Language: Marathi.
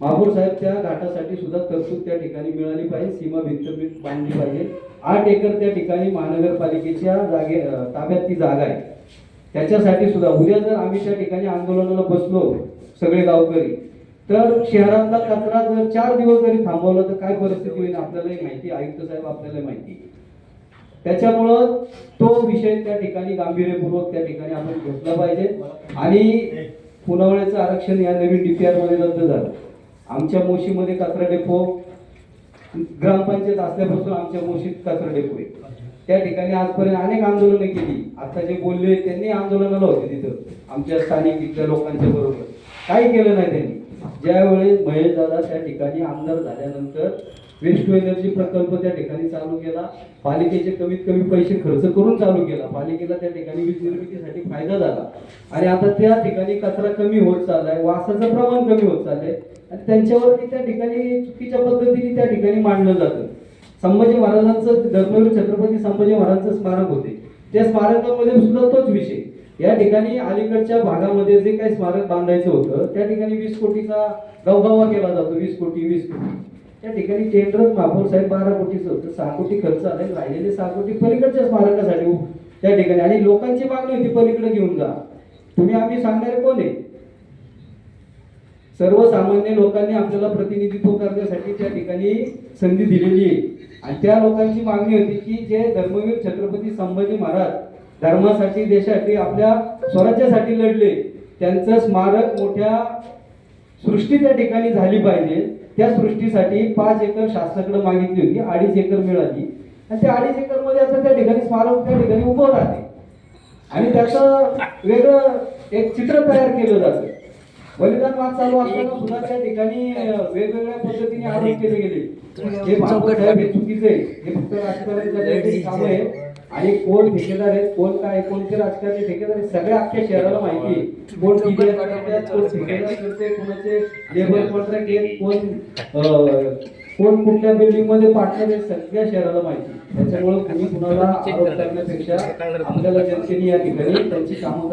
महापौर साहेब त्या घाटासाठी सुद्धा तरतूद त्या ठिकाणी मिळाली पाहिजे, सीमा भिंत बांधली पाहिजे. 8 एकर त्या ठिकाणी महानगरपालिकेच्या ताब्यात ती जागा आहे. त्याच्यासाठी सुद्धा उद्या जर आम्ही त्या ठिकाणी आंदोलनाला बसलो सगळे गावकरी, तर शहरातला कचरा जर 4 दिवस जरी थांबवला तर काय परिस्थिती होईल आपल्यालाही माहिती, आयुक्त साहेब आपल्याला माहिती. त्याच्यामुळं तो विषय त्या ठिकाणी गांभीर्यपूर्वक त्या ठिकाणी आपण घेतला पाहिजे. आणि पुनवळ्याचं आरक्षण या नवीन DPR मध्ये रद्द झालं. आमच्या मोशीमध्ये कचरा डेपो ग्रामपंचायत असल्यापासून आमच्या मोशीत कचरा डेपो आहे. त्या ठिकाणी आजपर्यंत अनेक आंदोलनं केली. आता जे बोलले त्यांनी आंदोलनाला होते तिथं आमच्या स्थानिक इथल्या लोकांच्या बरोबर, काही केलं नाही त्यांनी. ज्यावेळी महेश दादा त्या ठिकाणी आमदार झाल्यानंतर वेस्ट टू एनर्जी प्रकल्प त्या ठिकाणी चालू केला. पालिकेचे कमीत कमी पैसे खर्च करून चालू केला. पालिकेला त्या ठिकाणी वीज निर्मितीसाठी फायदा झाला. आणि आता त्या ठिकाणी कचरा कमी होत चाललाय, वासाचं प्रमाण कमी होत चाललंय. आणि त्यांच्यावरती त्या ठिकाणी चुकीच्या पद्धतीने त्या ठिकाणी मांडलं जातं. संभाजी महाराजांचं धर्मवीर छत्रपती संभाजी महाराजांचं स्मारक होते, त्या स्मारकामध्ये सुद्धा तोच विषय. या ठिकाणी अलीकडच्या भागामध्ये जे काही स्मारक बांधायचं होतं त्या ठिकाणी 20 कोटीचा गवगवा केला जातो. 20 कोटी त्या ठिकाणी टेंडर महापौर साहेब 12 कोटीचं होतं. 6 कोटी खर्च आले, राहिलेले 6 कोटी पलीकडच्या स्मारकासाठी त्या ठिकाणी. आणि लोकांची मागणी होती पलीकडे घेऊन जा. तुम्ही आम्ही सांगणारे कोण आहे? सर्वसामान्य लोकांनी आपल्याला प्रतिनिधित्व करण्यासाठी त्या ठिकाणी संधी दिलेली आहे. आणि त्या लोकांची मागणी होती की जे धर्मवीर छत्रपती संभाजी महाराज धर्मासाठी, देशासाठी, आपल्या स्वराज्यासाठी लढले, त्यांचं स्मारक मोठ्या सृष्टी त्या ठिकाणी झाली पाहिजे. त्या सृष्टीसाठी 5 एकर शासनाकडे मागितली होती, 2.5 एकर मिळाली. आणि त्या 2.5 एकर मध्ये आता त्या ठिकाणी स्मारक त्या ठिकाणी उभं राहते. आणि त्याचं वेगळं एक चित्र तयार केलं जातं. बलिदान मास चालू असताना सुद्धा त्या ठिकाणी वेगवेगळ्या पद्धतीने आरोप केले गेले. हे चुकीचे आहे, हे फक्त राजकारणाचे काम आहे. आणि कोण ठेकेदार आहेत, कोण काय, कोणते राजकारणी ठेकेदार आहेत, सगळ्या अख्ख्या शहराला माहिती आहे. कोण ठेकेदार करते, कोणाचे लेबर कॉन्ट्रॅक्ट आहेत, कोण कुठल्या बिल्डिंग मध्ये पार्टनर आहेत, सगळ्या शहराला माहिती. त्याच्यामुळे कुणी कुणाला आरोप करण्यापेक्षा आपल्याला जनतेने या ठिकाणी त्यांची कामं